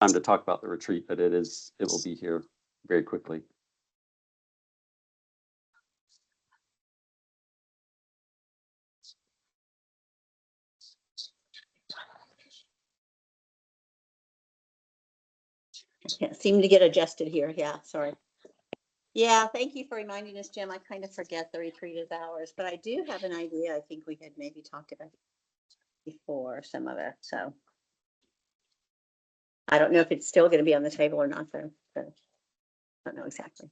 time to talk about the retreat, but it will be here very quickly. I can't seem to get adjusted here. Yeah, sorry. Yeah, thank you for reminding us, Jim. I kind of forget the retreat is ours, but I do have an idea. I think we had maybe talked about before some of it. So I don't know if it's still going to be on the table or not, though. So I don't know exactly.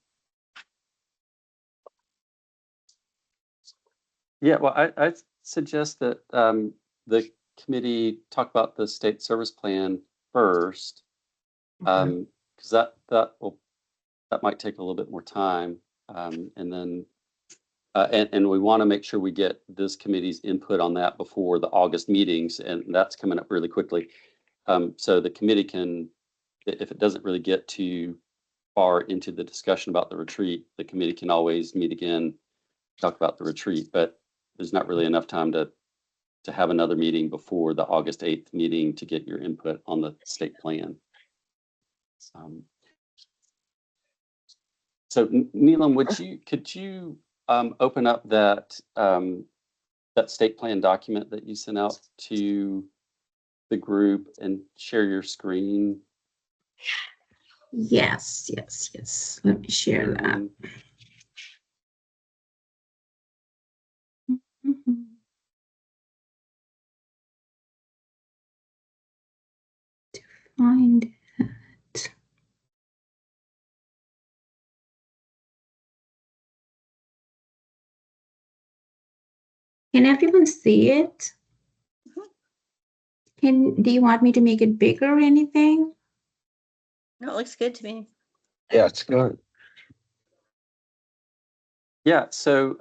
Yeah, well, I suggest that the committee talk about the state service plan first, because that might take a little bit more time, and then and we want to make sure we get this committee's input on that before the August meetings, and that's coming up really quickly. So the committee can, if it doesn't really get too far into the discussion about the retreat, the committee can always meet again, talk about the retreat, but there's not really enough time to have another meeting before the August 8th meeting to get your input on the state plan. So Neelam, could you open up that that state plan document that you sent out to the group and share your screen? Yes. Let me share that. To find it. Can everyone see it? Do you want me to make it bigger or anything? No, it looks good to me. Yeah, it's good. Yeah, so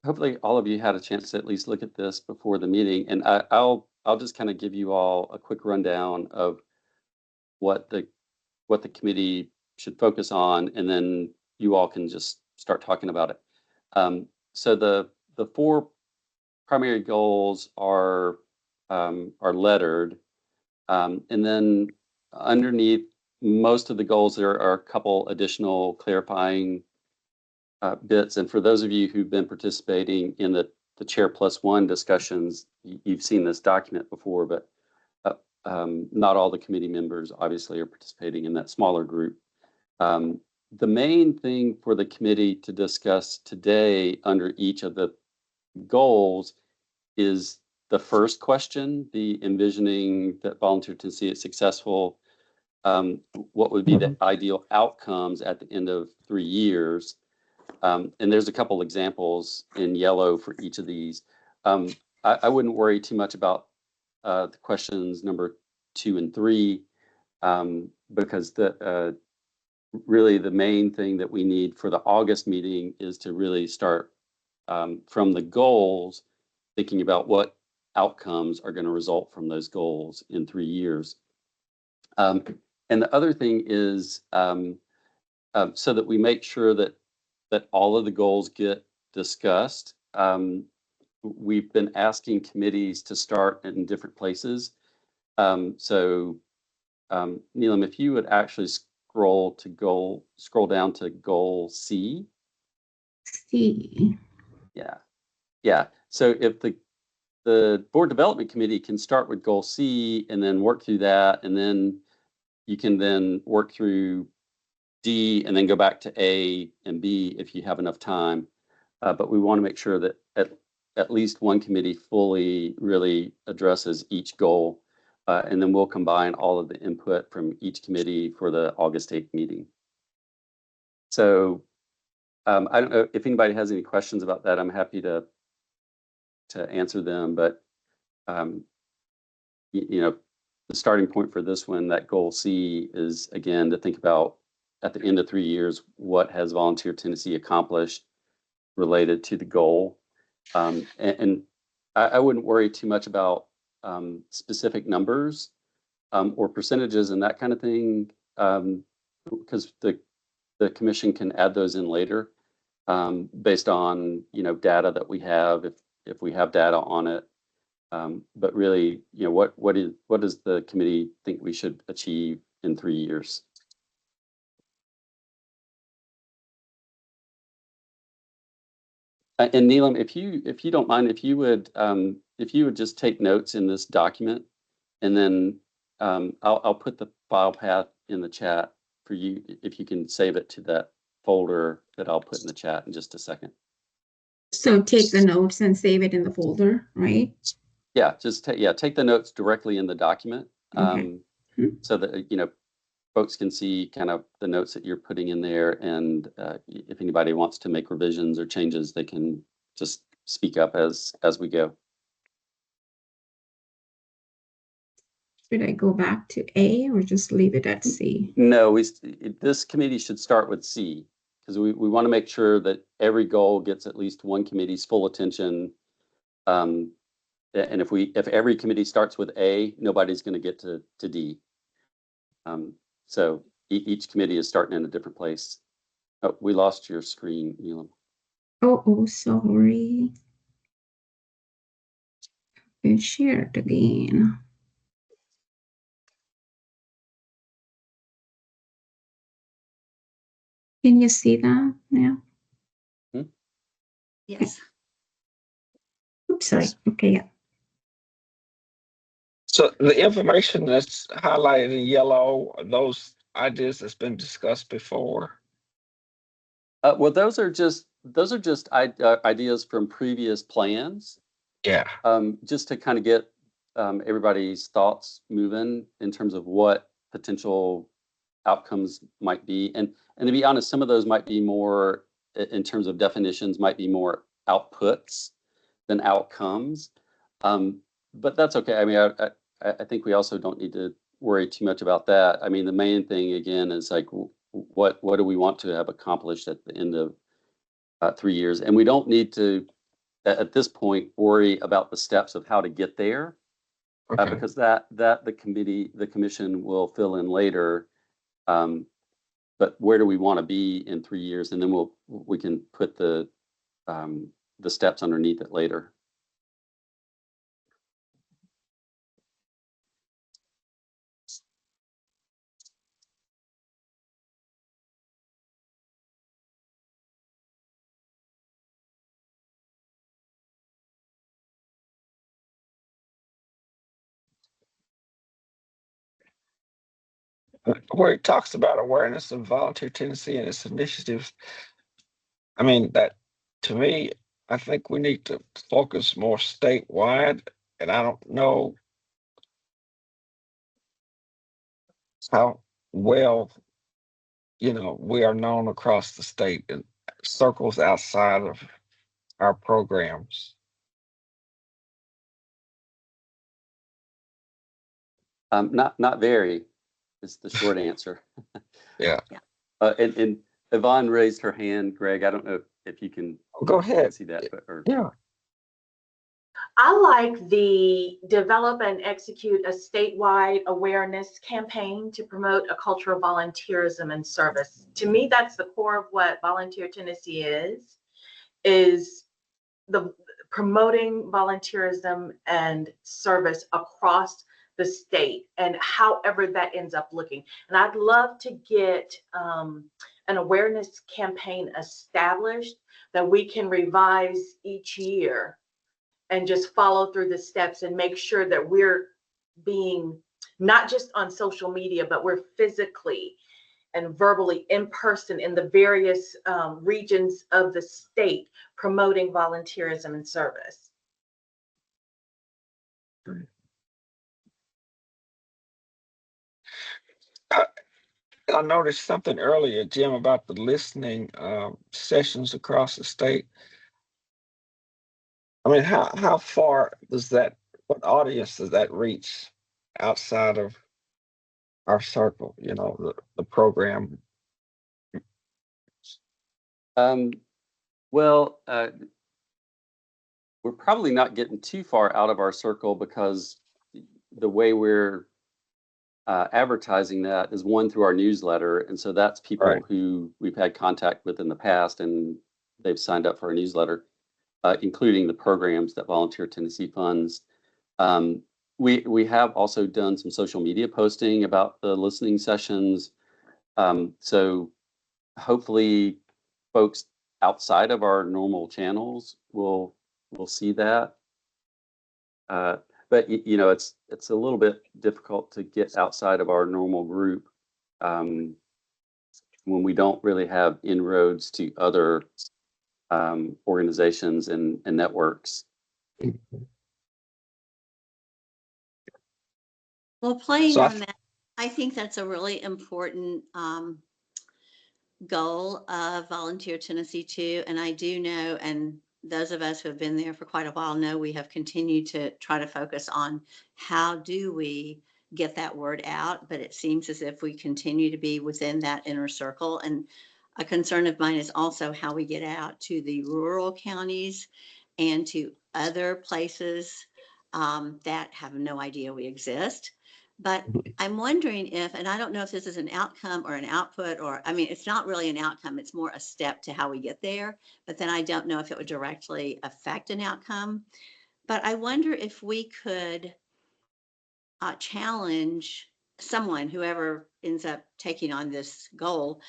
hopefully all of you had a chance to at least look at this before the meeting, and I'll just kind of give you all a quick rundown of what the committee should focus on, and then you all can just start talking about it. So the 4 primary goals are lettered, and then underneath most of the goals there are a couple additional clarifying bits. And for those of you who've been participating in the Chair Plus One discussions, you've seen this document before, but not all the committee members obviously are participating in that smaller group. The main thing for the committee to discuss today under each of the goals is the first question, the envisioning that volunteer tenancy is successful. What would be the ideal outcomes at the end of 3 years? And there's a couple examples in yellow for each of these. I wouldn't worry too much about the questions number 2 and 3, because really the main thing that we need for the August meeting is to really start from the goals, thinking about what outcomes are going to result from those goals in 3 years. And the other thing is so that we make sure that all of the goals get discussed. We've been asking committees to start in different places. So Neelam, if you would actually scroll down to goal C. C. Yeah. So if the board development committee can start with goal C and then work through that, and then you can then work through D and then go back to A and B if you have enough time. But we want to make sure that at least one committee fully really addresses each goal. And then we'll combine all of the input from each committee for the August 8th meeting. So I don't know if anybody has any questions about that. I'm happy to answer them, but you know, the starting point for this one, that goal C, is again to think about at the end of 3 years, what has volunteer tenancy accomplished related to the goal. And I wouldn't worry too much about specific numbers or percentages and that kind of thing, because the commission can add those in later based on data that we have, if we have data on it. But really, what does the committee think we should achieve in 3 years? And Neelam, if you don't mind, if you would just take notes in this document, and then I'll put the file path in the chat for you, if you can save it to that folder that I'll put in the chat in just a second. So take the notes and save it in the folder, right? Yeah, just take the notes directly in the document, Okay. so that folks can see kind of the notes that you're putting in there, and if anybody wants to make revisions or changes, they can just speak up as we go. Should I go back to A or just leave it at C? No, this committee should start with C, because we want to make sure that every goal gets at least one committee's full attention. And if every committee starts with A, nobody's going to get to D. So each committee is starting in a different place. Oh, we lost your screen, Neelam. Oh, sorry. Okay, share it again. Can you see that now? Yes. Oops, sorry. Okay, yeah. So the information that's highlighted in yellow, are those ideas that's been discussed before? Well, those are just ideas from previous plans. Yeah. Just to kind of get everybody's thoughts moving in terms of what potential outcomes might be, and to be honest, some of those might be more, in terms of definitions, might be more outputs than outcomes. But that's okay. I mean, I think we also don't need to worry too much about that. I mean, the main thing again is like, what do we want to have accomplished at the end of 3 years? And we don't need to, at this point, worry about the steps of how to get there, Okay. because that the commission will fill in later. But where do we want to be in 3 years, and then we can put the steps underneath it later. Where it talks about awareness of volunteer tendency and its initiatives, I mean, that to me, I think we need to focus more statewide, and I don't know how well, we are known across the state in circles outside of our programs. Not very is the short answer. Yeah. And Yvonne raised her hand. Greg, I don't know if you can Go ahead. see that, or Yeah. I like the develop and execute a statewide awareness campaign to promote a culture of volunteerism and service. To me, that's the core of what Volunteer Tennessee is the promoting volunteerism and service across the state, and however that ends up looking. And I'd love to get an awareness campaign established that we can revise each year and just follow through the steps and make sure that we're being not just on social media, but we're physically and verbally in person in the various regions of the state promoting volunteerism and service. I noticed something earlier, Jim, about the listening sessions across the state. I mean, how far does what audience does that reach outside of our circle, the program? Well, we're probably not getting too far out of our circle, because the way we're advertising that is, one, through our newsletter, and so that's people Right. who we've had contact with in the past, and they've signed up for our newsletter, including the programs that Volunteer Tennessee funds. We have also done some social media posting about the listening sessions. So hopefully folks outside of our normal channels will see that. But you know, it's a little bit difficult to get outside of our normal group when we don't really have inroads to other organizations and networks. Well, playing So on that, I think that's a really important goal of Volunteer Tennessee too. And I do know, and those of us who have been there for quite a while know we have continued to try to focus on how do we get that word out. But it seems as if we continue to be within that inner circle. And a concern of mine is also how we get out to the rural counties and to other places that have no idea we exist. But I'm wondering if, and I don't know if this is an outcome or an output, or, I mean, it's not really an outcome, it's more a step to how we get there. But then I don't know if it would directly affect an outcome. But I wonder if we could challenge someone, whoever ends up taking on this goal,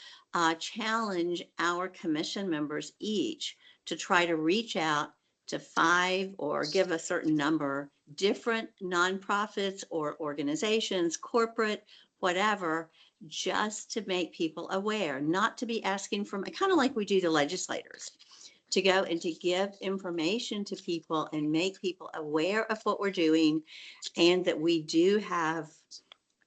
challenge our commission members each to try to reach out to 5 or give a certain number, different nonprofits or organizations, corporate, whatever, just to make people aware, not to be asking from, kind of like we do the legislators, to go and to give information to people and make people aware of what we're doing, and that we do have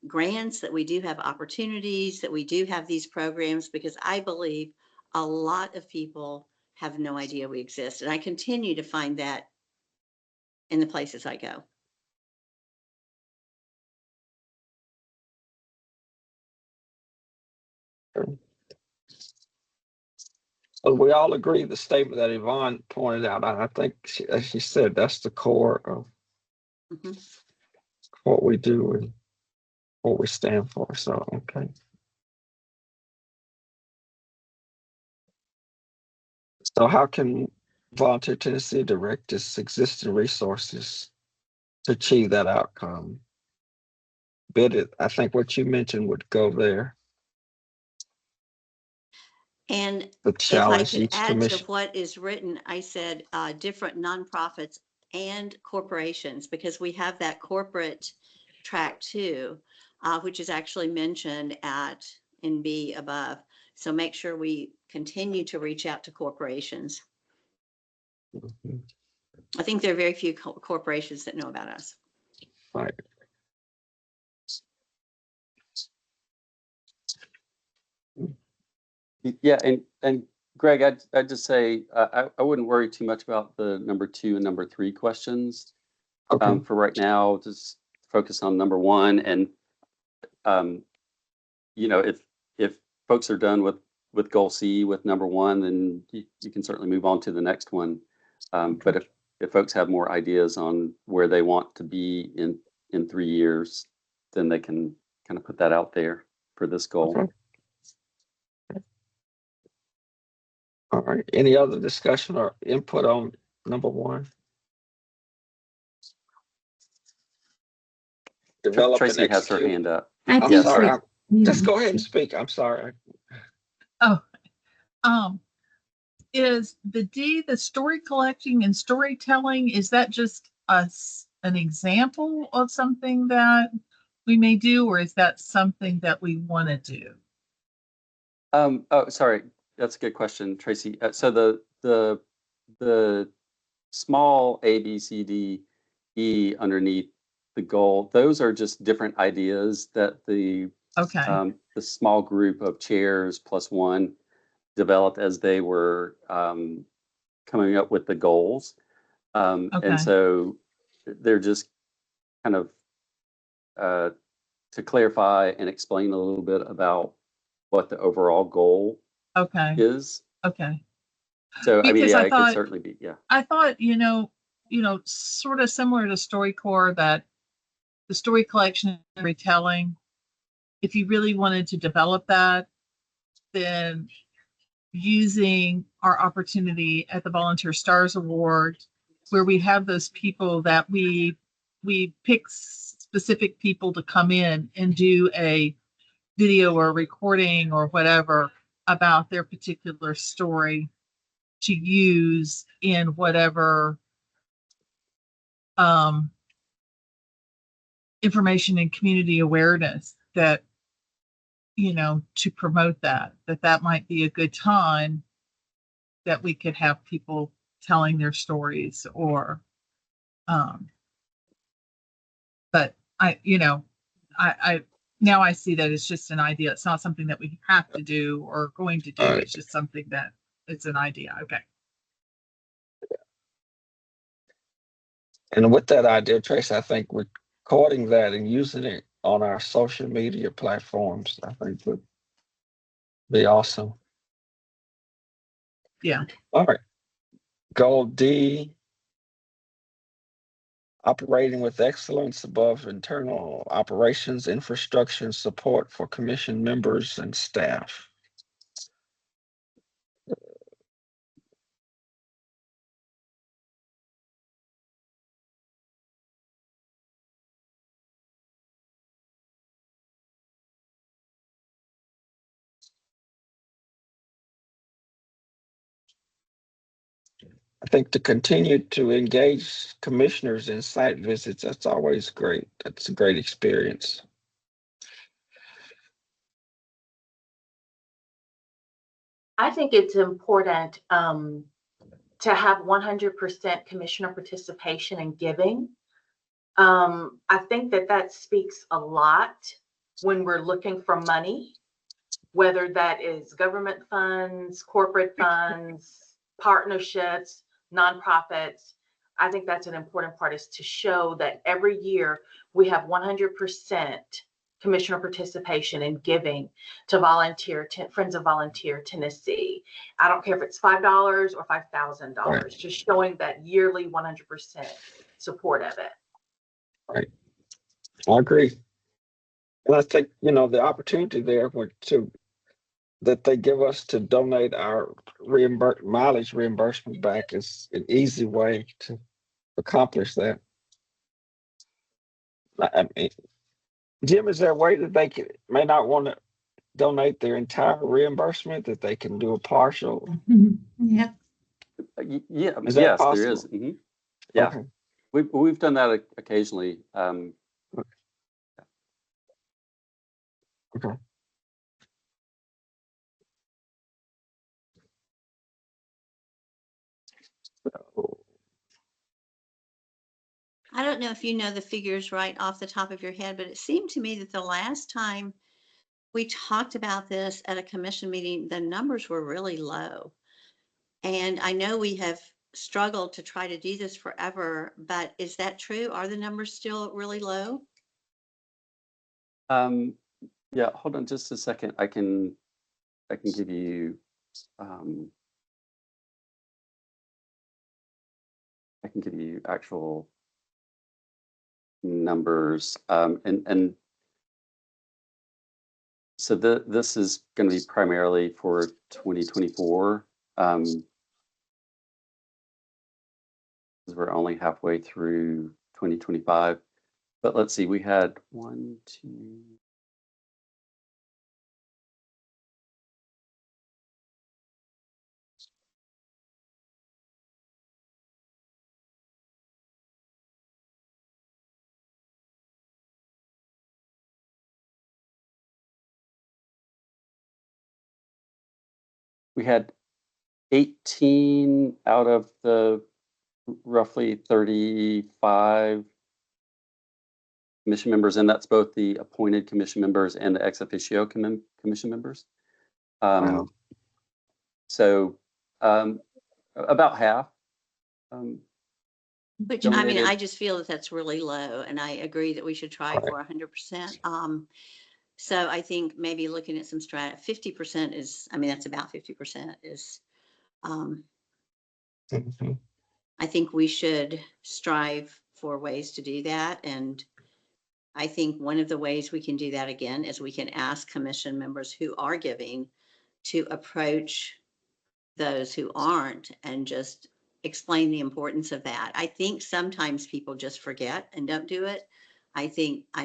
grants, that we do have opportunities, that we do have these programs, because I believe a lot of people have no idea we exist. And I continue to find that in the places I go. So we all agree the statement that Yvonne pointed out. I think as she said, that's the core of Mhm. what we do and what we stand for. So, okay. So how can Volunteer Tennessee direct its existing resources to achieve that outcome? Bid, I think what you mentioned would go there. And The if I challenge could each add to commission. what is written, I said different nonprofits and corporations, because we have that corporate track too, which is actually mentioned in B above. So make sure we continue to reach out to corporations. Mhm. I think there are very few corporations that know about us. Right. Yeah, and Greg, I'd just say I wouldn't worry too much about the number 2 and number 3 questions. Okay. For right now, just focus on number 1. And you know, if folks are done with goal C with number 1, then you can certainly move on to the next one. But if folks have more ideas on where they want to be in 3 years, then they can kind of put that out there for this goal. Okay. All right. Any other discussion or input on number 1? Develop and Tracy has her execute. hand up. I I'm think sorry. Tracy- Just go ahead and speak. I'm sorry. Oh, is the D, the story collecting and storytelling, is that just an example of something that we may do, or is that something that we want to do? Oh, sorry. That's a good question, Tracy. So the small A, B, C, D, E underneath the goal, those are just different ideas that the small group of chairs plus 1 developed as they were coming up with the goals. And so they're just kind of to clarify and explain a little bit about what the overall goal is. Okay. So, I mean, Because yeah, I it could certainly be, yeah. I thought, sort of similar to StoryCorps, that the story collection and retelling, if you really wanted to develop that, then using our opportunity at the Volunteer Stars Award, where we have those people that we we pick specific people to come in and do a video or recording or whatever about their particular story to use in whatever information and community awareness that, to promote that might be a good time that we could have people telling their stories or, but I now I see that it's just an idea. It's not something that we have to do or going to do. All right. It's just something that it's an idea. Okay. And with that idea, Trace, I think recording that and using it on our social media platforms, I think would be awesome. Yeah. All right. Goal D, operating with excellence above internal operations, infrastructure, and support for commission members and staff. I think to continue to engage commissioners in site visits, that's always great. That's a great experience. I think it's important to have 100% commissioner participation in giving. I think that speaks a lot when we're looking for money, whether that is government funds, corporate funds, partnerships, nonprofits. I think that's an important part, is to show that every year we have 100% commissioner participation in giving to Friends of Volunteer Tennessee. I don't care if it's $5 or $5,000, Right. just showing that yearly 100% support of it. Right. I agree. And I think, the opportunity there that they give us to donate our mileage reimbursement back is an easy way to accomplish that. I mean, Jim, is there a way that they may not want to donate their entire reimbursement, that they can do a partial? Yeah. Yeah, Is that yes, possible? there is. Mhm. Yeah, Okay. we've done that occasionally. Okay. I don't know if you know the figures right off the top of your head, but it seemed to me that the last time we talked about this at a commission meeting, the numbers were really low. And I know we have struggled to try to do this forever, but is that true? Are the numbers still really low? Yeah, hold on just a second. I can give you actual numbers. And so this is going to be primarily for 2024. Because we're only halfway through 2025. But let's see, we had 1, 2. We had 18 out of the roughly 35 commission members, and that's both the appointed commission members and the ex officio commission members. Wow. So about half. Which, I mean, donated. I just feel that that's really low, and I agree that we should try for 100%. So I think maybe looking at some 50% is, I mean, that's about 50% is, Mhm. I think we should strive for ways to do that. And I think one of the ways we can do that again is we can ask commission members who are giving to approach those who aren't and just explain the importance of that. I think sometimes people just forget and don't do it. I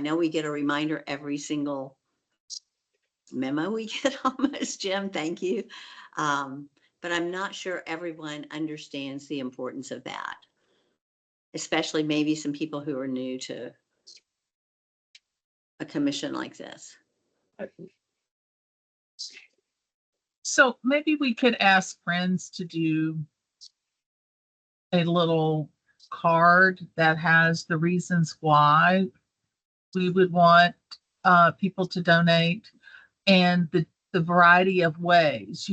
know we get a reminder every single memo we get almost, Jim, thank you. But I'm not sure everyone understands the importance of that, especially maybe some people who are new to a commission like this. So maybe we could ask friends to do a little card that has the reasons why we would want people to donate and the variety of ways,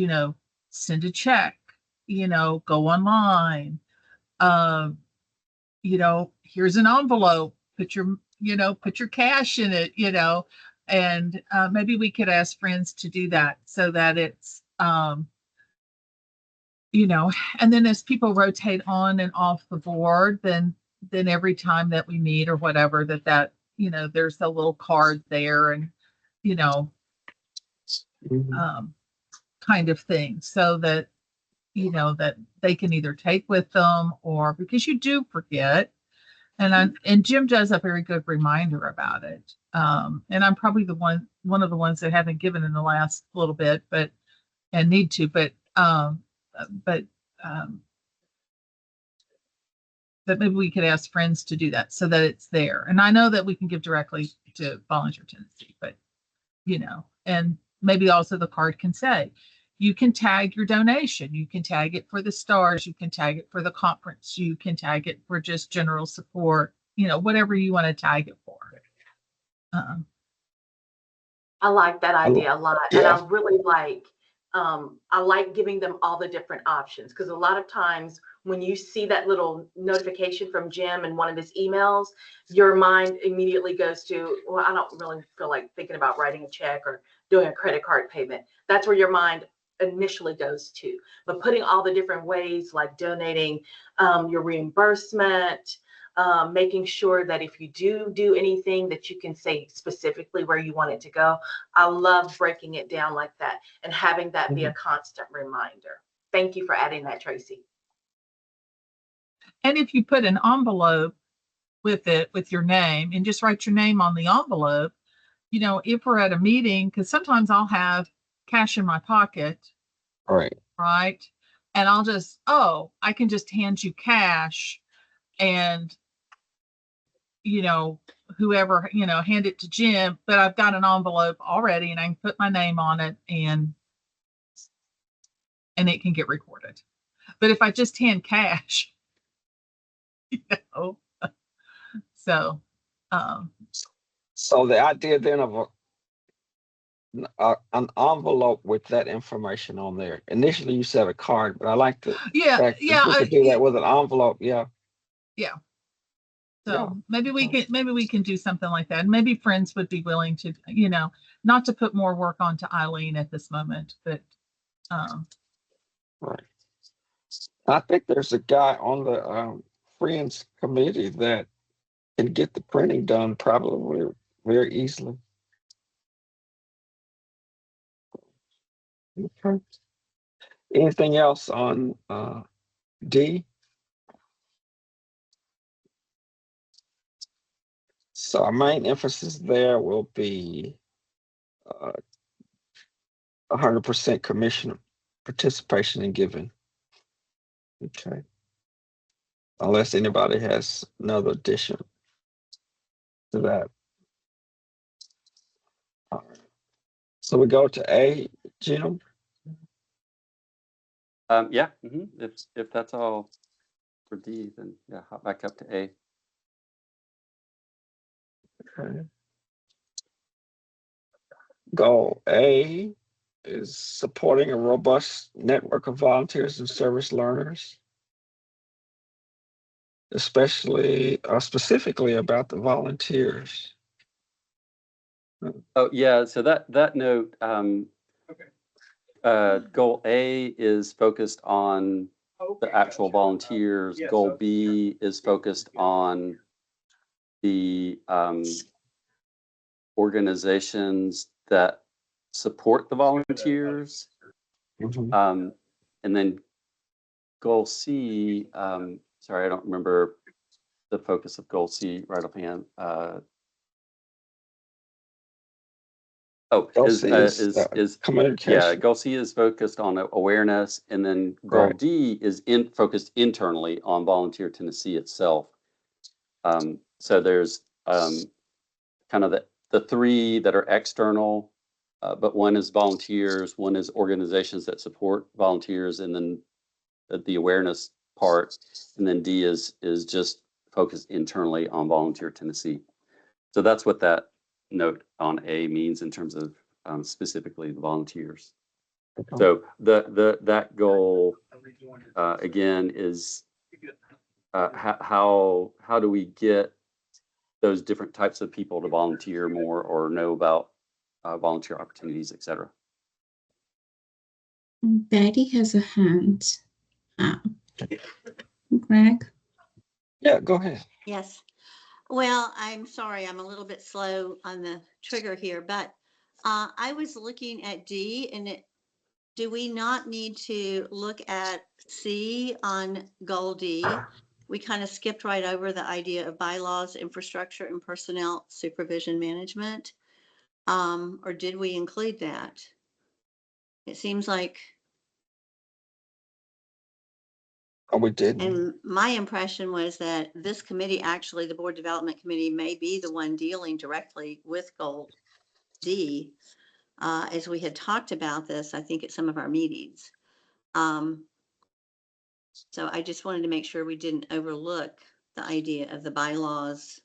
send a check, go online, here's an envelope, put your cash in it, and maybe we could ask friends to do that so that it's, and then as people rotate on and off the board, then every time that we meet or whatever, that there's a little card there and, Mhm. kind of thing, so that, that they can either take with them, or because you do forget. And Jim does a very good reminder about it. And I'm probably one of the ones that haven't given in the last little bit, and need to, but that maybe we could ask friends to do that so that it's there. And I know that we can give directly to Volunteer Tennessee, but and maybe also the card can say, you can tag your donation, you can tag it for the stars, you can tag it for the conference, you can tag it for just general support, whatever you want to tag it for. I like that idea a lot. And Yeah. I like giving them all the different options, because a lot of times when you see that little notification from Jim in one of his emails, your mind immediately goes to, well, I don't really feel like thinking about writing a check or doing a credit card payment. That's where your mind initially goes to. But putting all the different ways, like donating your reimbursement, making sure that if you do anything, that you can say specifically where you want it to go. I love breaking it down like that and having that be a constant reminder. Thank you for adding that, Tracy. And if you put an envelope with it, with your name, and just write your name on the envelope, if we're at a meeting, because sometimes I'll have cash in my pocket, Right. right? And I can just hand you cash, and whoever, hand it to Jim, but I've got an envelope already and I can put my name on it, and it can get recorded. But if I just hand cash, so, So the idea then of an envelope with that information on there. Initially, you said a card, but I like the yeah, fact that we could do that with an envelope. Yeah. yeah. So Yeah. maybe we can do something like that. And maybe friends would be willing to, not to put more work onto Eileen at this moment, but Right. I think there's a guy on the Friends committee that can get the printing done probably very easily. Okay. Anything else on D? So our main emphasis there will be 100% commission participation in giving. Okay. Unless anybody has another addition to that. All right. So we go to A, Jim. Yeah. If that's all for D, then yeah, hop back up to A. Okay. Goal A is supporting a robust network of volunteers and service learners, especially specifically about the volunteers. Oh yeah, so that note, goal A is focused on the actual volunteers. Goal B is focused on the organizations that support the volunteers. Mhm. And then goal C, sorry, I don't remember the focus of goal C right offhand. Goal C is Yeah, communication. goal C is focused on awareness, and then goal Right. D is focused internally on Volunteer Tennessee itself. So there's kind of the three that are external, but one is volunteers, one is organizations that support volunteers, and then the awareness part, and then D is just focused internally on Volunteer Tennessee. So that's what that note on A means in terms of specifically the volunteers. So that goal again is how do we get those different types of people to volunteer more or know about volunteer opportunities, et cetera. Betty has a hand. Greg? Yeah, go ahead. Yes. Well, I'm sorry, I'm a little bit slow on the trigger here, but I was looking at D, and do we not need to look at C on goal D? We kind of skipped right over the idea of bylaws, infrastructure, and personnel supervision management. Or did we include that? It seems like, Oh, we didn't. and my impression was that this committee, actually, the Board Development Committee may be the one dealing directly with goal D, as we had talked about this, I think at some of our meetings. So I just wanted to make sure we didn't overlook the idea of the bylaws,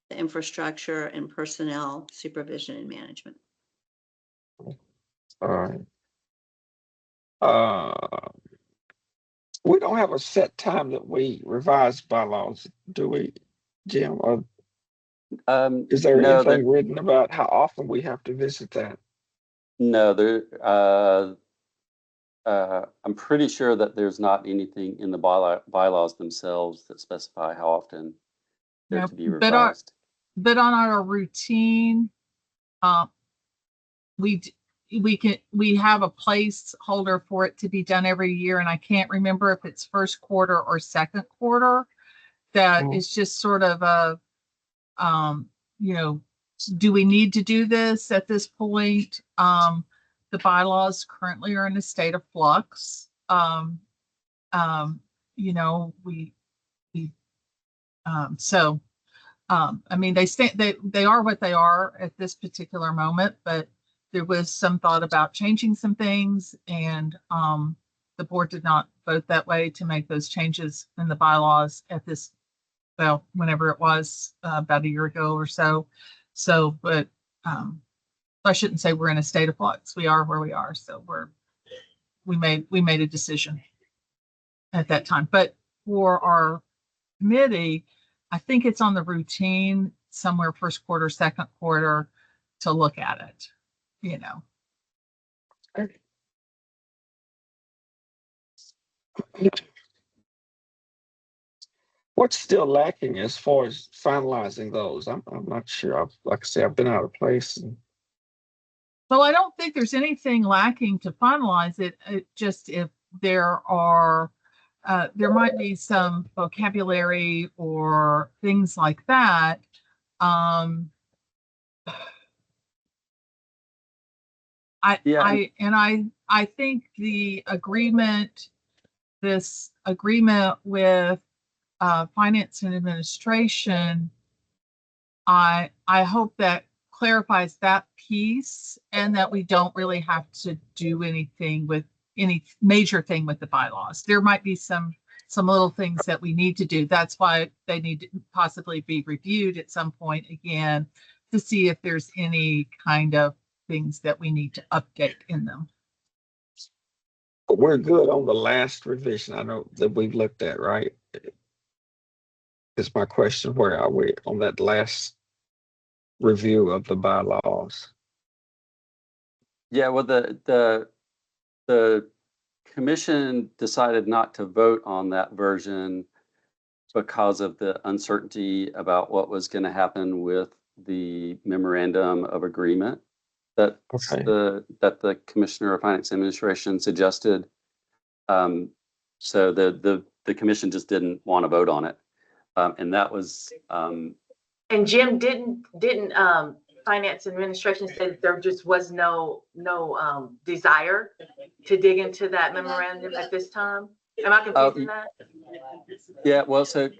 the infrastructure, and personnel supervision and management. All right. We don't have a set time that we revise bylaws, do we, Jim? Or is there No, anything written about how often we have to visit that? no, I'm pretty sure that there's not anything in the bylaws themselves that specify how often they're No, to be but revised. but on our routine, we have a placeholder for it to be done every year, and I can't remember if it's first quarter or second quarter. That is just sort of a, do we need to do this at this point? The bylaws currently are in a state of flux. I mean, they are what they are at this particular moment, but there was some thought about changing some things, and the board did not vote that way to make those changes in the bylaws at this, well, whenever it was, about a year ago or so. But I shouldn't say we're in a state of flux. We are where we are. So we made a decision at that time. But for our committee, I think it's on the routine somewhere first quarter, second quarter to look at it, What's still lacking as far as finalizing those? I'm not sure. Like I say, I've been out of place. Well, I don't think there's anything lacking to finalize it. It just, if there might be some vocabulary or things like that. I think this agreement with finance and administration, I hope that clarifies that piece, and that we don't really have to do anything with any major thing with the bylaws. There might be some little things that we need to do. That's why they need to possibly be reviewed at some point again to see if there's any kind of things that we need to update in them. But we're good on the last revision. I know that we've looked at, right? Is my question, where are we on that last review of the bylaws? Yeah, well, the commission decided not to vote on that version because of the uncertainty about what was going to happen with the memorandum of agreement that Okay. the Commissioner of Finance Administration suggested. So the commission just didn't want to vote on it. And that was, And Jim, didn't finance administration say that there just was no desire to dig into that memorandum at this time? Am I confusing that? yeah, well, so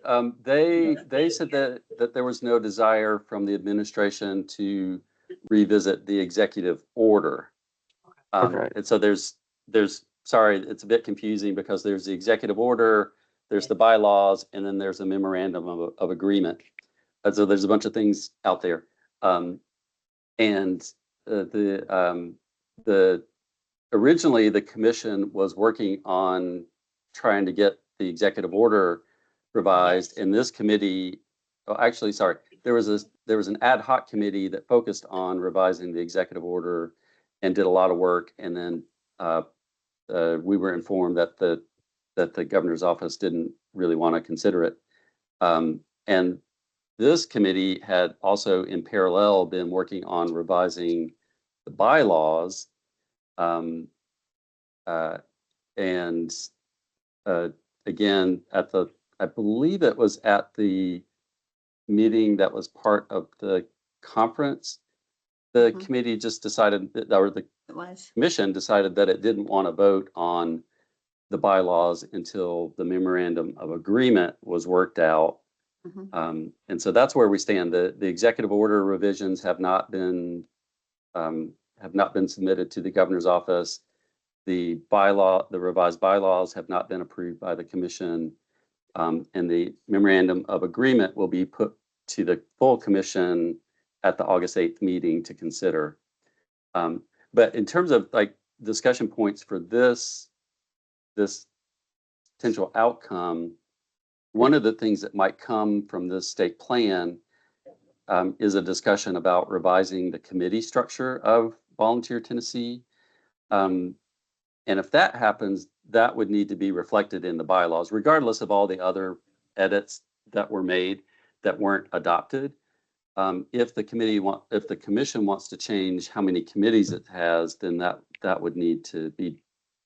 they said that there was no desire from the administration to revisit the executive order. Okay. And so there's sorry, it's a bit confusing because there's the executive order, there's the bylaws, and then there's a memorandum of agreement. And so there's a bunch of things out there. And the originally the commission was working on trying to get the executive order revised, and this committee, oh, actually, sorry, there was an ad hoc committee that focused on revising the executive order and did a lot of work, and then we were informed that the governor's office didn't really want to consider it. And this committee had also in parallel been working on revising the bylaws. And again, I believe it was at the meeting that was part of the conference, the committee just decided that, or the commission decided that it didn't want to vote on the bylaws until the memorandum of agreement was worked out. And so that's where we stand. The executive order revisions have not been submitted to the governor's office. The revised bylaws have not been approved by the commission. And the memorandum of agreement will be put to the full commission at the August 8th meeting to consider. But in terms of like discussion points for this potential outcome, one of the things that might come from this state plan is a discussion about revising the committee structure of Volunteer Tennessee. And if that happens, that would need to be reflected in the bylaws, regardless of all the other edits that were made that weren't adopted. If the commission wants to change how many committees it has, then that would need to be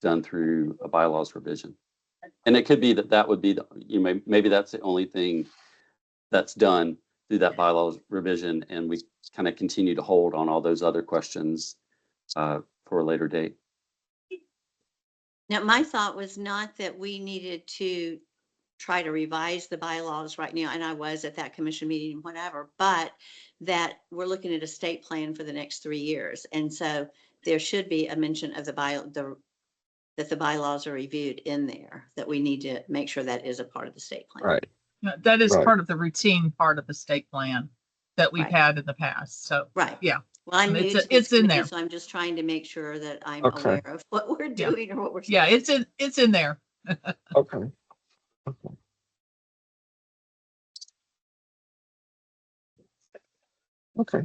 done through a bylaws revision. And it could be that would be maybe that's the only thing that's done through that bylaws revision, and we kind of continue to hold on all those other questions for a later date. Now, my thought was not that we needed to try to revise the bylaws right now, and I was at that commission meeting, whatever, but that we're looking at a state plan for the next 3 years. And so there should be a mention of that the bylaws are reviewed in there, that we need to make sure that is a part of the state plan. Right. That is Right. part of the routine part of the state plan that we've Right. had in the past. So, Right. yeah. Well, I'm new It's to in this committee, there. so I'm just trying to make sure that I'm Okay. aware of what we're doing or what we're. Yeah, it's in there. Okay. Okay. Okay.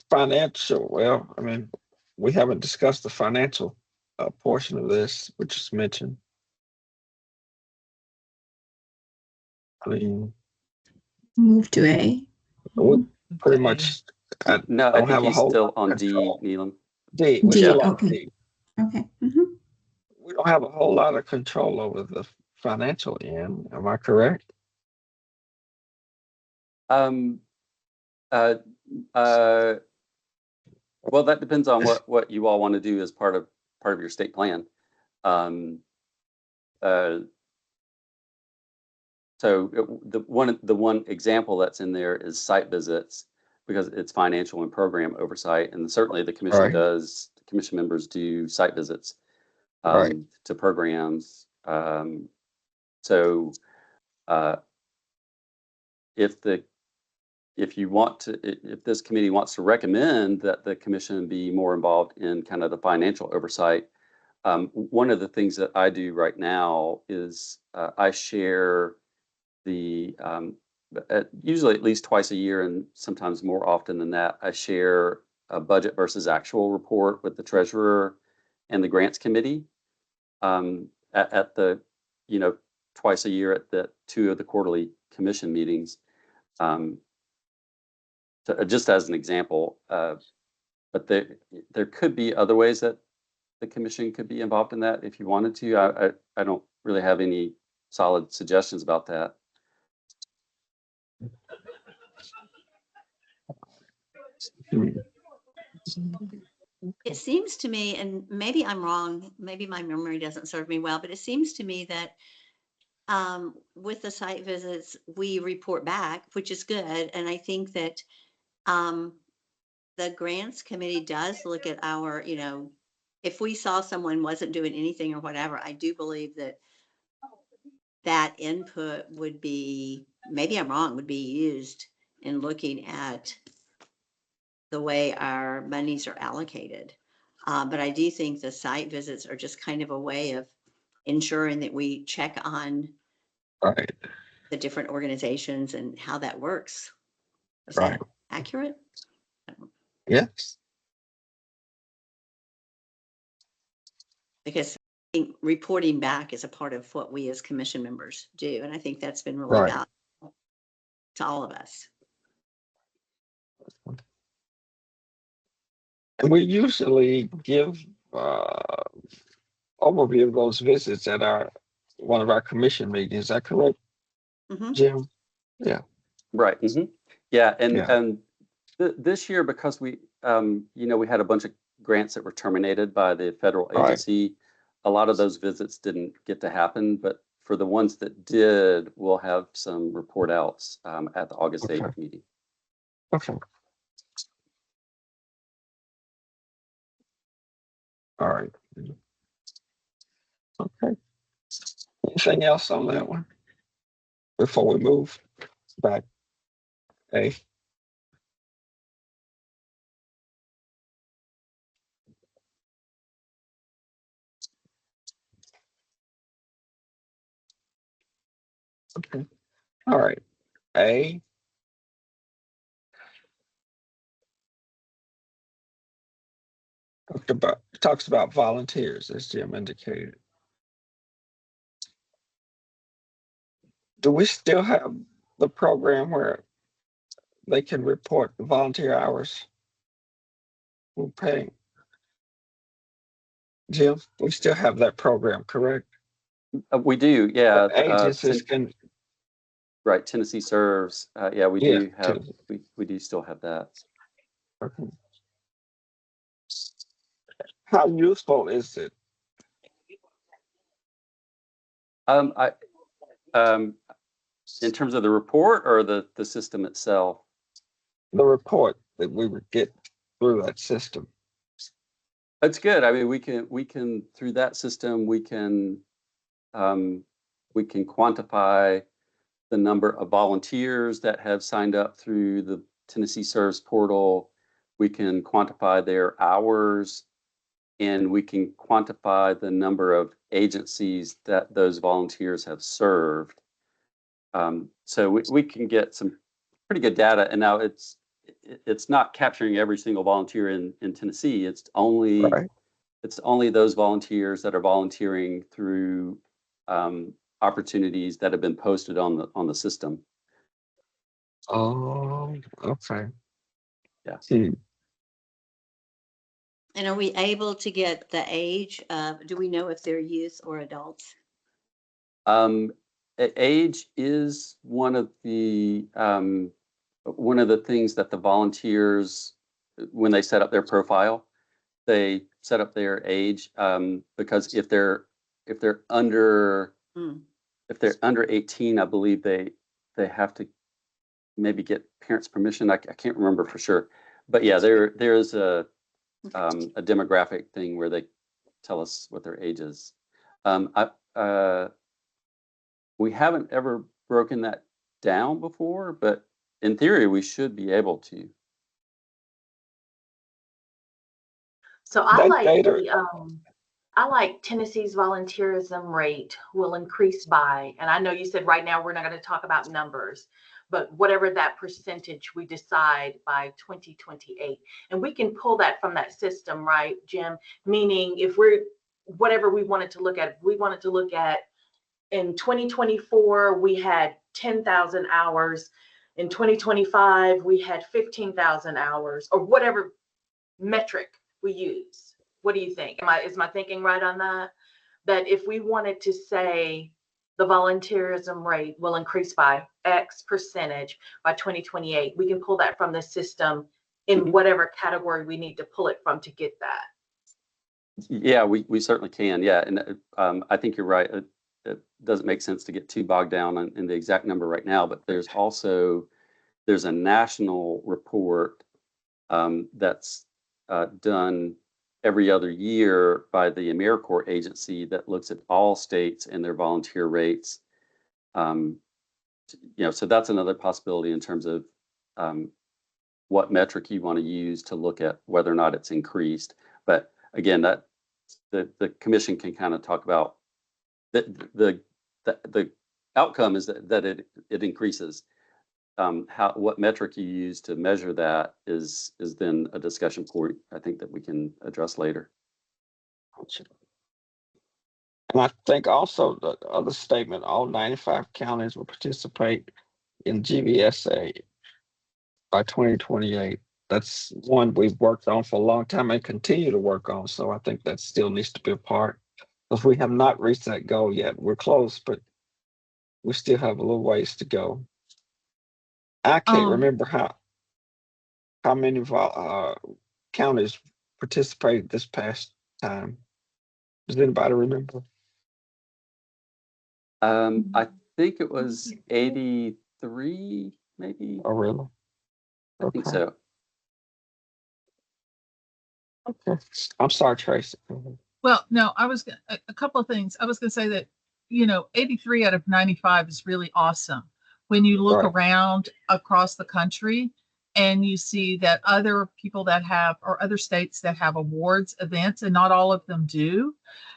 Financial, well, I mean, we haven't discussed the financial portion of this, which is mentioned. I mean, Move to A. we pretty Okay. much, No, I don't think have a he's whole still lot of on D, control. Neelam. D, we're D, still on okay. D. Okay. We don't have a whole lot of control over the financial end. Am I correct? Um, uh, well, that depends on what you all want to do as part of your state plan. So the one example that's in there is site visits, because it's financial and program oversight, and certainly the commission Right. does. The commission members do site visits Right. to programs. So if this committee wants to recommend that the commission be more involved in kind of the financial oversight, one of the things that I do right now is I share usually at least twice a year, and sometimes more often than that, I share a budget versus actual report with the treasurer and the grants committee at the, twice a year at the 2 of the quarterly commission meetings. So just as an example, but there could be other ways that the commission could be involved in that if you wanted to. I don't really have any solid suggestions about that. It seems to me, and maybe I'm wrong, maybe my memory doesn't serve me well, but it seems to me that with the site visits, we report back, which is good. And I think that the grants committee does look at our, if we saw someone wasn't doing anything or whatever, I do believe that that input would be, maybe I'm wrong, would be used in looking at the way our monies are allocated. But I do think the site visits are just kind of a way of ensuring that we check on Right. the different organizations and how that works. Is Right. that accurate? Yes. Because I think reporting back is a part of what we as commission members do. And I think that's been really Right. valuable to all of us. And we usually give overview of those visits at one of our commission meetings. Is that correct, Mhm. Jim? Yeah. Right. Yeah. And Yeah. this year, because we we had a bunch of grants that were terminated by the federal Right. agency, a lot of those visits didn't get to happen. But for the ones that did, we'll have some report outs at the August 8th meeting. Okay. All right. Okay. Anything else on that one before we move back? A. Okay. All right. A. Talks about volunteers, as Jim indicated. Do we still have the program where they can report the volunteer hours we're paying? Jim, we still have that program, correct? We do, yeah. Agencies can. Right, Tennessee Serves. Yeah, we Yeah, do have. We do still have that. Okay. How useful is it? In terms of the report or the system itself? The report that we would get through that system. It's good. I mean, we can through that system we can quantify the number of volunteers that have signed up through the Tennessee Serves portal. We can quantify their hours, and we can quantify the number of agencies that those volunteers have served. So we can get some pretty good data. And now it's not capturing every single volunteer in Tennessee. It's only those volunteers that are volunteering through opportunities that have been posted on the system. Oh, okay. Yeah. And are we able to get the age of, do we know if they're youth or adults? Age is one of the things that the volunteers, when they set up their profile, they set up their age because if they're under if they're under 18, I believe they have to maybe get parents' permission. I can't remember for sure, but yeah, there's a demographic thing where they tell us what their age is. We haven't ever broken that down before, but in theory, we should be able to. So I That like Tennessee's volunteerism rate will increase by, and I know you said right now we're not going to talk about numbers, but whatever that percentage we decide by 2028. And we can pull that from that system, right, Jim? Meaning if whatever we wanted to look at, if we wanted to look at in 2024, we had 10,000 hours. In 2025, we had 15,000 hours, or whatever metric we use. What do you think? Is my thinking right on that? That if we wanted to say the volunteerism rate will increase by X percentage by 2028, we can pull that from the system in whatever category we need to pull it from to get that. Yeah, we certainly can. Yeah, and I think you're right. It doesn't make sense to get too bogged down in the exact number right now, but there's a national report that's done every other year by the AmeriCorps agency that looks at all states and their volunteer rates. So that's another possibility in terms of what metric you want to use to look at whether or not it's increased. But again, that the commission can kind of talk about the outcome is that it increases. What metric you use to measure that is then a discussion point, I think, that we can address later. And I think also the other statement, all 95 counties will participate in GVSA by 2028. That's one we've worked on for a long time and continue to work on. So I think that still needs to be a part, because we have not reached that goal yet. We're close, but we still have a little ways to go. I can't remember how many counties participated this past time. Does anybody remember? I think it was 83, maybe. Oh, really? I think so. Okay. I'm sorry, Tracy. Well, no, a couple of things. I was going to say that, 83 out of 95 is really awesome. When you look Right. around across the country and you see that other people that have, or other states that have awards events, and not all of them do,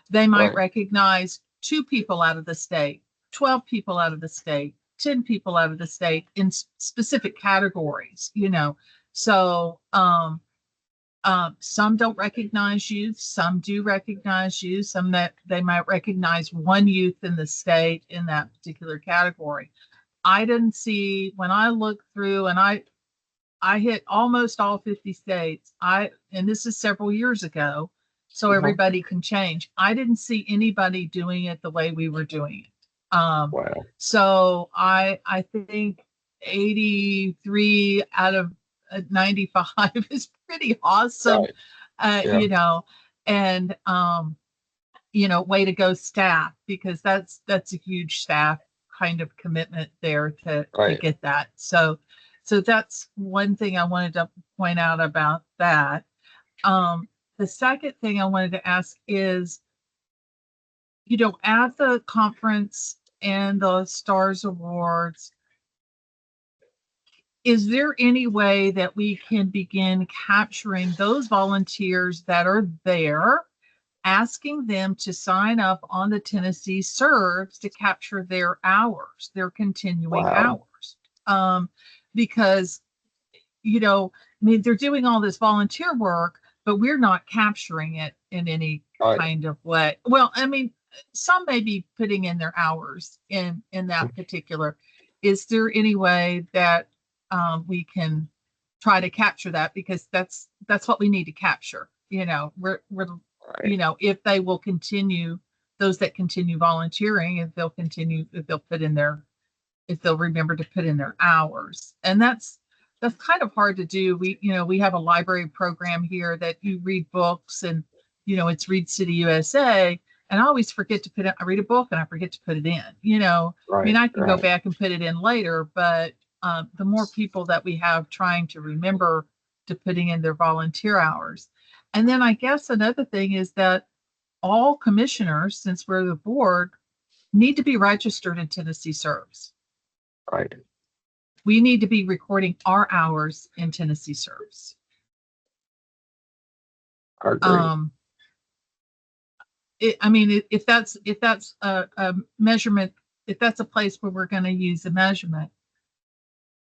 they might Right. recognize 2 people out of the state, 12 people out of the state, 10 people out of the state in specific categories, So, some don't recognize youth, some do recognize you, some that they might recognize one youth in the state in that particular category. I didn't see, when I looked through, and I hit almost all 50 states. And this is several years ago, so everybody can change. I didn't see anybody doing it the way we were doing it. Wow. So I think 83 out of 95 is pretty awesome. Right. Yeah. And way to go, staff, because that's a huge staff kind of commitment there to Right. get that. So that's one thing I wanted to point out about that. The second thing I wanted to ask is, at the conference and the STARS Awards, is there any way that we can begin capturing those volunteers that are there, asking them to sign up on the Tennessee Serves to capture their hours, their continuing Wow. hours? Because, they're doing all this volunteer work, but we're not capturing it in any Right. kind of way. Well, some may be putting in their hours in that particular. Is there any way that we can try to capture that? Because that's what we need to capture. We're Right. if they will continue, those that continue volunteering, if they'll remember to put in their hours. And that's kind of hard to do. We have a library program here that you read books, and it's Read City USA, and I always forget to put it. I read a book and I forget to put it in. Right. I can go Right. back and put it in later, but the more people that we have trying to remember to putting in their volunteer hours. And then I guess another thing is that all commissioners, since we're the board, need to be registered in Tennessee Serves. Right. We need to be recording our hours in Tennessee Serves. I agree. If that's a measurement, if that's a place where we're going to use a measurement,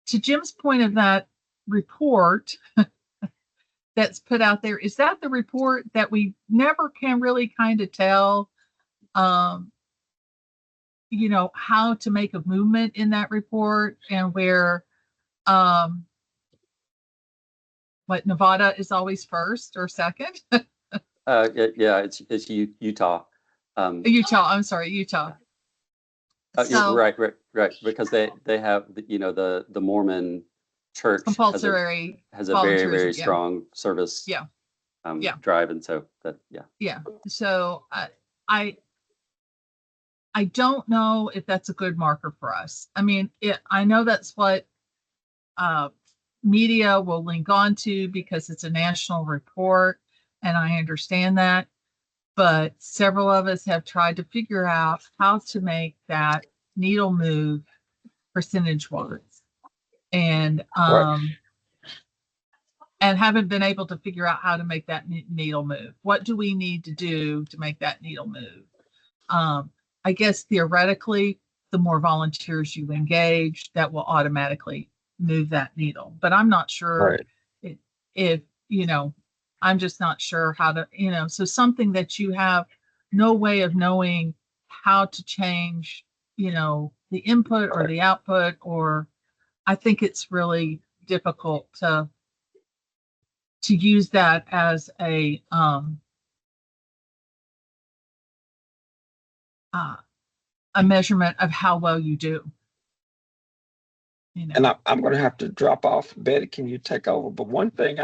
to Jim's point of that report that's put out there, is that the report that we never can really kind of tell, how to make a movement in that report, and where, what, Nevada is always first or second? Yeah, it's Utah. Utah, I'm sorry, Utah. So Right, because they have, the Mormon church compulsory has a very, very volunteerism, yeah, strong service yeah, yeah. drive, and so that, yeah. yeah. So I don't know if that's a good marker for us. I mean, I know that's what media will link onto because it's a national report, and I understand that. But several of us have tried to figure out how to make that needle move percentage wise, and Right. and haven't been able to figure out how to make that needle move. What do we need to do to make that needle move? I guess theoretically, the more volunteers you engage, that will automatically move that needle. But I'm not sure Right. if, I'm just not sure how to, so something that you have no way of knowing how to change, the input or the output, or I think it's really difficult to use that as a measurement of how well you do. And I'm going to have to drop off. Betty, can you take over? But one thing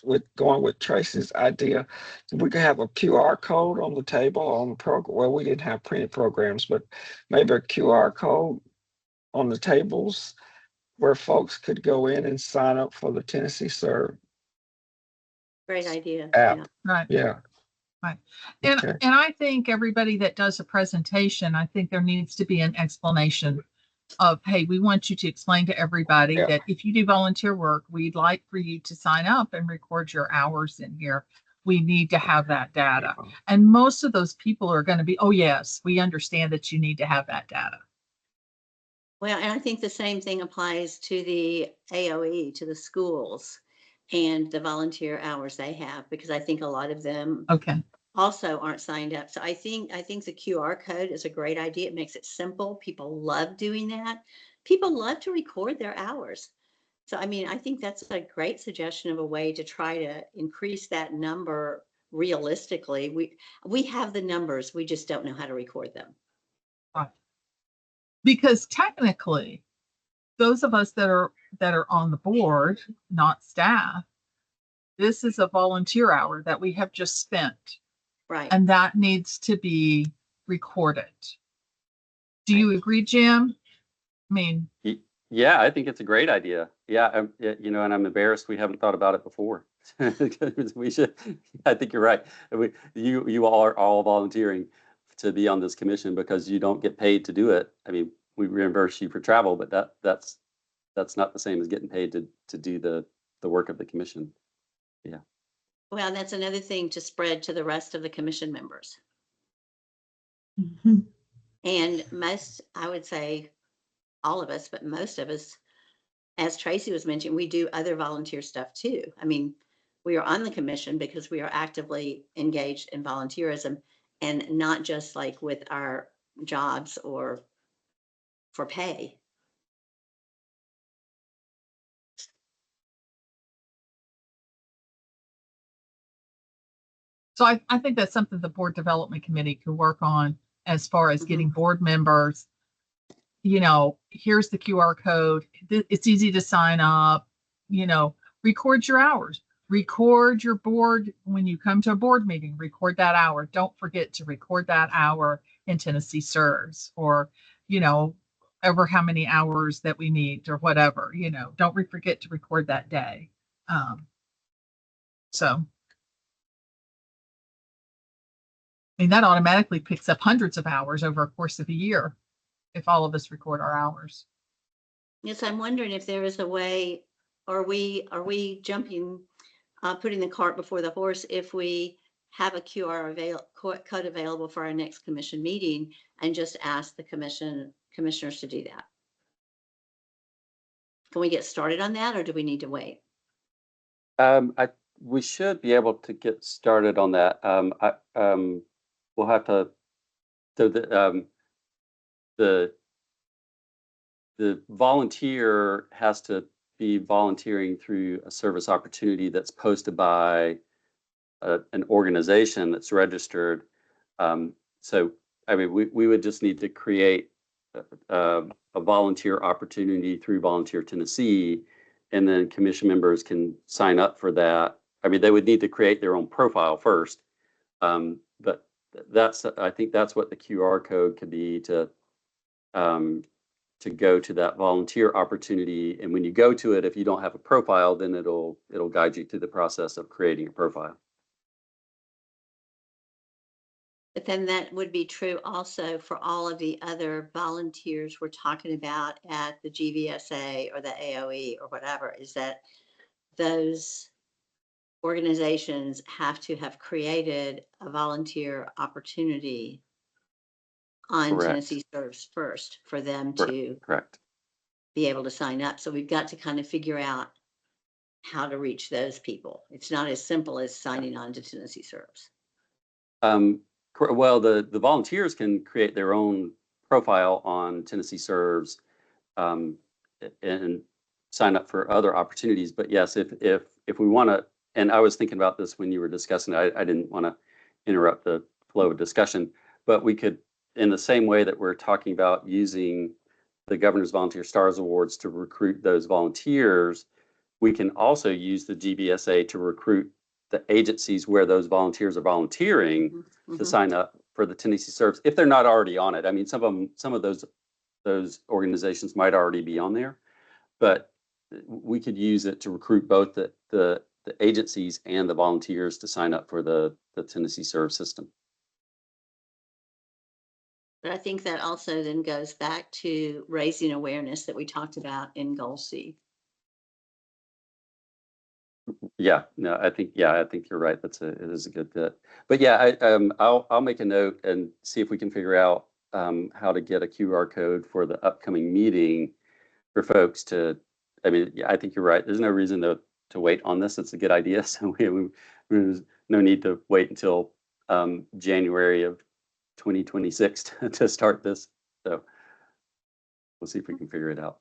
with going with Tracy's idea, we could have a QR code on the table on the program. Well, we didn't have printed programs, but maybe a QR code on the tables where folks could go in and sign up for the Tennessee Serve Great idea. app. Yeah. Right. Yeah. Right. And Okay. and I think everybody that does a presentation, I think there needs to be an explanation of, hey, we want you to explain to everybody Yeah. that if you do volunteer work, we'd like for you to sign up and record your hours in here. We need to have that data. And most of those people are going to be, oh, yes, we understand that you need to have that data. Well, and I think the same thing applies to the AOE, to the schools and the volunteer hours they have, because I think a lot of them Okay. also aren't signed up. So I think the QR code is a great idea. It makes it simple. People love doing that. People love to record their hours. So I mean, I think that's a great suggestion of a way to try to increase that number realistically. We have the numbers, we just don't know how to record them. Right. Because technically, those of us that are on the board, not staff, this is a volunteer hour that we have just spent. Right. And that needs to be recorded. Do you agree, Jim? I mean, Yeah, I think it's a great idea. Yeah, and I'm embarrassed we haven't thought about it before. We should. I think you're right. You all are all volunteering to be on this commission because you don't get paid to do it. I mean, we reimburse you for travel, but that's not the same as getting paid to do the work of the commission. Yeah. Well, that's another thing to spread to the rest of the commission members. Mhm. And most, I would say, all of us, but most of us, as Tracy was mentioning, we do other volunteer stuff too. I mean, we are on the commission because we are actively engaged in volunteerism, and not just like with our jobs or for pay. so I think that's something the board development committee could work on as far as getting board members. Here's the QR code. It's easy to sign up. Record your hours. Record your board when you come to a board meeting. Record that hour. Don't forget to record that hour in Tennessee Serves, or ever how many hours that we meet or whatever. Don't forget to record that day. So. I mean, that automatically picks up hundreds of hours over a course of a year if all of us record our hours. Yes, I'm wondering if there is a way, are we jumping, putting the cart before the horse if we have a code available for our next commission meeting and just ask the commissioners to do that? Can we get started on that, or do we need to wait? We should be able to get started on that. We'll have to. So the volunteer has to be volunteering through a service opportunity that's posted by an organization that's registered. So, I mean, we would just need to create a volunteer opportunity through Volunteer Tennessee, and then commission members can sign up for that. I mean, they would need to create their own profile first, but I think that's what the QR code could be to go to that volunteer opportunity. And when you go to it, if you don't have a profile, then it'll guide you through the process of creating a profile. But then that would be true also for all of the other volunteers we're talking about at the GVSA or the AOE or whatever, is that those organizations have to have created a volunteer opportunity on Correct. Tennessee Serves first for them to Correct. be able to sign up. So we've got to kind of figure out how to reach those people. It's not as simple as signing on to Tennessee Serves. Well, the volunteers can create their own profile on Tennessee Serves, and sign up for other opportunities. But yes, if we want to, and I was thinking about this when you were discussing, I didn't want to interrupt the flow of discussion, but we could, in the same way that we're talking about using the Governor's Volunteer Stars Awards to recruit those volunteers, we can also use the GBSA to recruit the agencies where those volunteers are volunteering to sign up for the Tennessee Serves, if they're not already on it. I mean, some of those organizations might already be on there, but we could use it to recruit both the agencies and the volunteers to sign up for the Tennessee Serve system. But I think that also then goes back to raising awareness that we talked about in Goal C. Yeah, no, I think you're right. It is a good fit. But yeah, I'll make a note and see if we can figure out how to get a QR code for the upcoming meeting for folks to. I mean, yeah, I think you're right. There's no reason to wait on this. It's a good idea. So there's no need to wait until January of 2026 to start this. So we'll see if we can figure it out.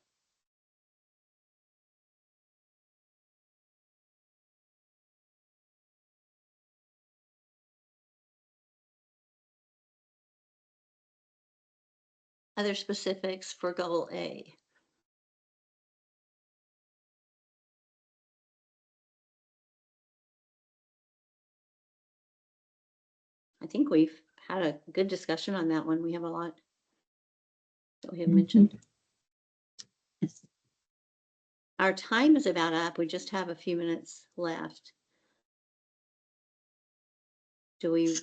Other specifics for Goal A. I think we've had a good discussion on that one. We have a lot that we have mentioned. Yes. Our time is about up. We just have a few minutes left. Do we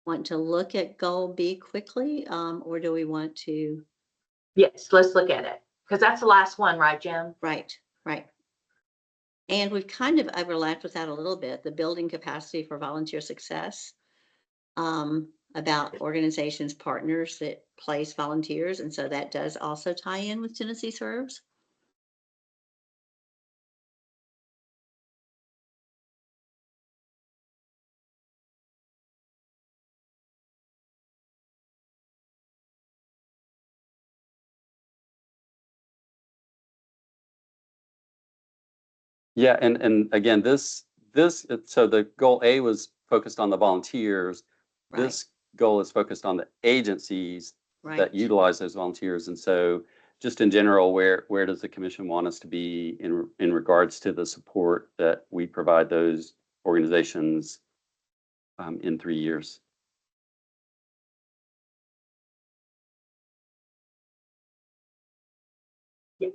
want to look at Goal B quickly, or do we want to? Yes, let's look at it, because that's the last one, right, Jim? Right. And we've kind of overlapped with that a little bit, the building capacity for volunteer success, about organizations, partners that place volunteers. And so that does also tie in with Tennessee Serves. Yeah, and again, so the goal A was focused on the volunteers. Right. This goal is focused on the agencies Right. that utilize those volunteers. And so just in general, where does the commission want us to be in regards to the support that we provide those organizations in 3 years? Yeah.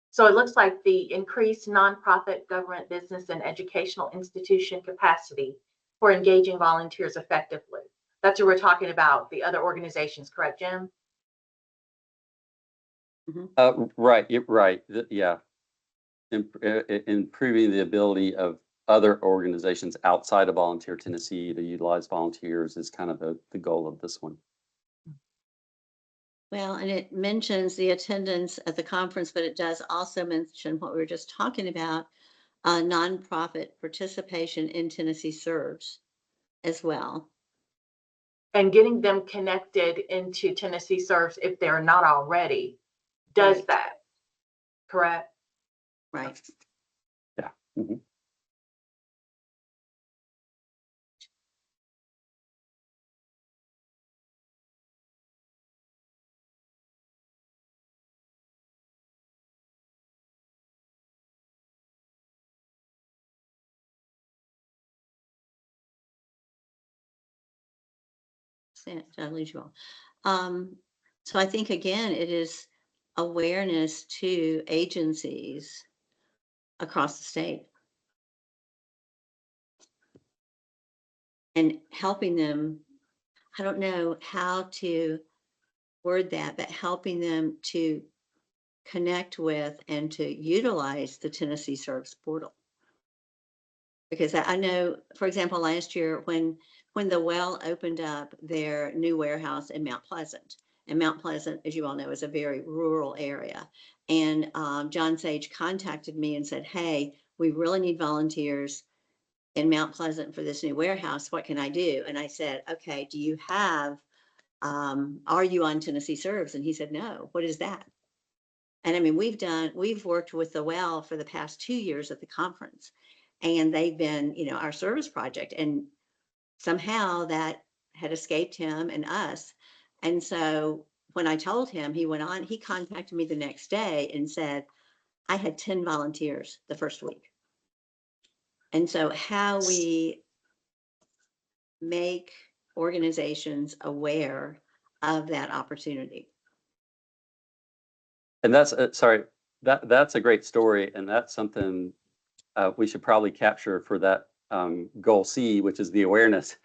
So it looks like the increased nonprofit, government, business, and educational institution capacity for engaging volunteers effectively. That's what we're talking about, the other organizations, correct, Jim? Right, right. Yeah. Improving the ability of other organizations outside of Volunteer Tennessee to utilize volunteers is kind of the goal of this one. Well, and it mentions the attendance at the conference, but it does also mention what we were just talking about, nonprofit participation in Tennessee Serves as well. And getting them connected into Tennessee Serves if they're not already does Right. that, correct? Right. Yeah. Mhm. Did I lose you all? So I think again, it is awareness to agencies across the state and helping them. I don't know how to word that, but helping them to connect with and to utilize the Tennessee Serves portal. Because I know, for example, last year when the Well opened up their new warehouse in Mount Pleasant, and Mount Pleasant, as you all know, is a very rural area. And John Sage contacted me and said, "Hey, we really need volunteers in Mount Pleasant for this new warehouse. What can I do?" And I said, "Okay, do you have? Are you on Tennessee Serves?" And he said, "No. What is that?" And I mean, we've worked with the Well for the past 2 years at the conference, and they've been, our service project. And somehow that had escaped him and us. And so when I told him, he contacted me the next day and said, I had 10 volunteers the first week. And so how we make organizations aware of that opportunity. And that's sorry, that's a great story, and that's something we should probably capture for that goal C, which is the awareness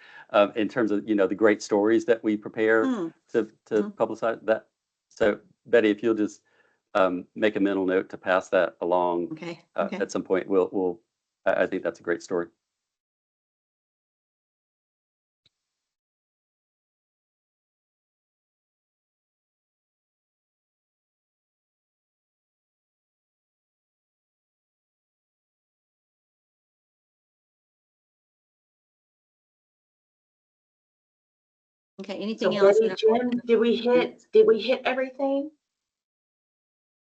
in terms of the great stories that we prepare to publicize that. So Betty, if you'll just make a mental note to pass that along Okay. at some point, we'll I think that's a great story. Okay. So Anything else? Betty, Jim, did we hit everything?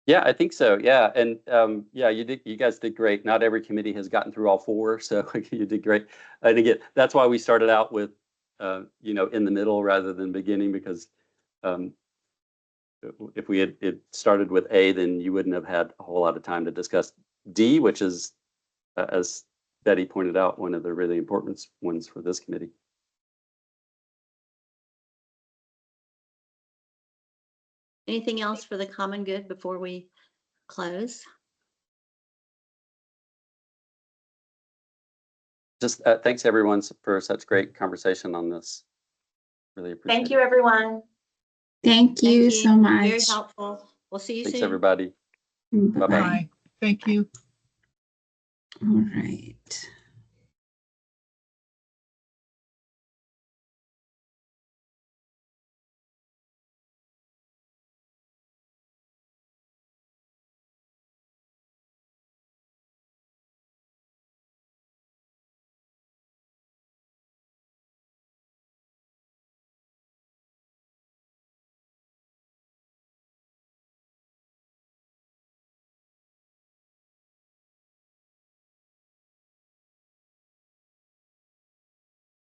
Yeah, I think so. Yeah, and yeah, you guys did great. Not every committee has gotten through all four, so you did great. And again, that's why we started out with in the middle rather than beginning, because if we had started with A, then you wouldn't have had a whole lot of time to discuss D, which is, as Betty pointed out, one of the really important ones for this committee. Anything else for the common good before we close? Just thanks everyone for such great conversation on this. Really appreciate Thank it. you, everyone. Thank you so Very much. helpful. We'll see you Thanks soon. everybody. Bye-bye. Bye. Thank you. All right.